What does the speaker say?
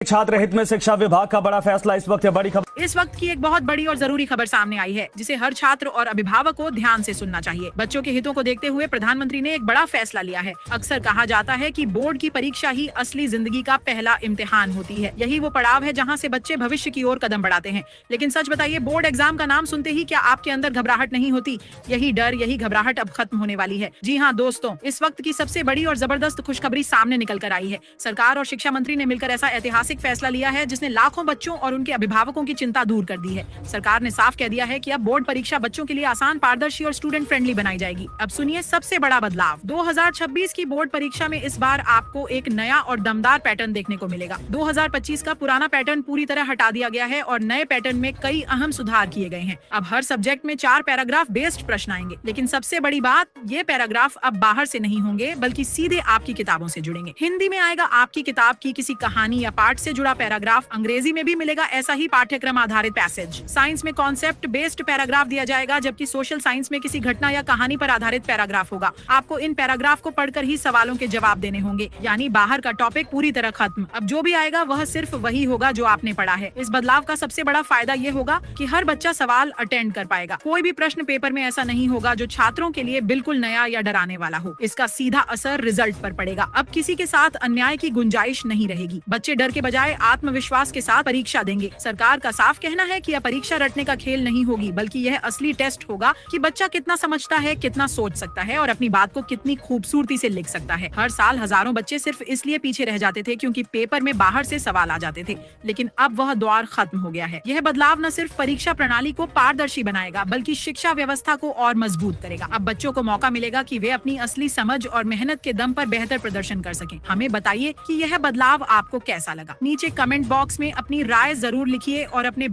छात्र हित में शिक्षा विभाग का बड़ा फैसला। इस वक्त बड़ी खबर। इस वक्त की एक बहुत बड़ी और जरूरी खबर सामने आई है जिसे हर छात्र और अभिभावक को ध्यान से सुनना चाहिए। बच्चों के हितों को देखते हुए प्रधानमंत्री ने एक बड़ा फैसला लिया है। अक्सर कहा जाता है कि बोर्ड की परीक्षा ही असली जिंदगी का पहला इम्तिहान होती है। यही वो पड़ाव है जहाँ से बच्चे भविष्य की ओर कदम बढ़ाते हैं। लेकिन सच बताइए, बोर्ड एग्जाम का नाम सुनते ही क्या आपके अंदर घबराहट नहीं होती? यही डर, यही घबराहट अब खत्म होने वाली है। जी हाँ दोस्तों, इस वक्त की सबसे बड़ी और जबरदस्त खुशखबरी सामने निकल कर आई है। सरकार और शिक्षा मंत्री ने मिलकर ऐसा ऐतिहासिक फैसला लिया है जिसने लाखों बच्चों और उनके अभिभावकों की चिंता दूर कर दी है। सरकार ने साफ कह दिया है कि अब बोर्ड परीक्षा बच्चों के लिए आसान, पारदर्शी और स्टूडेंट फ्रेंडली बनाई जाएगी। अब सुनिए सबसे बड़ा बदलाव। 2026 की बोर्ड परीक्षा में इस बार आपको एक नया और दमदार पैटर्न देखने को मिलेगा। 2025 का पुराना पैटर्न पूरी तरह हटा दिया गया है और नए पैटर्न में कई अहम सुधार किए गए हैं। अब हर सब्जेक्ट में 4 पैराग्राफ बेस्ड प्रश्न आएंगे। लेकिन सबसे बड़ी बात, ये पैराग्राफ अब बाहर से नहीं होंगे बल्कि सीधे आपकी किताबों से जुड़ेंगे। हिंदी में आएगा आपकी किताब की किसी कहानी या पाठ से जुड़ा पैराग्राफ। अंग्रेजी में भी मिलेगा ऐसा ही पाठ्यक्रम आधारित पैसेज। साइंस में कॉन्सेप्ट बेस्ड पैराग्राफ दिया जाएगा, जबकि सोशल साइंस में किसी घटना या कहानी पर आधारित पैराग्राफ होगा। आपको इन पैराग्राफ को पढ़कर ही सवालों के जवाब देने होंगे, यानी बाहर का टॉपिक पूरी तरह खत्म। अब जो भी आएगा वह सिर्फ वही होगा जो आपने पढ़ा है। इस बदलाव का सबसे बड़ा फायदा ये होगा कि हर बच्चा सवाल अटेंड कर पाएगा। कोई भी प्रश्न पेपर में ऐसा नहीं होगा जो छात्रों के लिए बिल्कुल नया या डराने वाला हो। इसका सीधा असर रिजल्ट पर पड़ेगा। अब किसी के साथ अन्याय की गुंजाइश नहीं रहेगी। बच्चे डर के बजाय आत्मविश्वास के साथ परीक्षा देंगे। सरकार का साफ कहना है कि यह परीक्षा रटने का खेल नहीं होगी, बल्कि यह असली टेस्ट होगा कि बच्चा कितना समझता है, कितना सोच सकता है और अपनी बात को कितनी खूबसूरती से लिख सकता है। हर साल हजारों बच्चे सिर्फ इसलिए पीछे रह जाते थे क्योंकि पेपर में बाहर से सवाल आ जाते थे, लेकिन अब वह दौर खत्म हो गया है। यह बदलाव न सिर्फ परीक्षा प्रणाली को पारदर्शी बनाएगा बल्कि शिक्षा व्यवस्था को और मजबूत करेगा। अब बच्चों को मौका मिलेगा कि वे अपनी असली समझ और मेहनत के दम पर बेहतर प्रदर्शन कर सकें। हमें बताइए कि यह बदलाव आपको कैसा लगा। नीचे कमेंट बॉक्स में अपनी राय जरूर लिखिए और अपने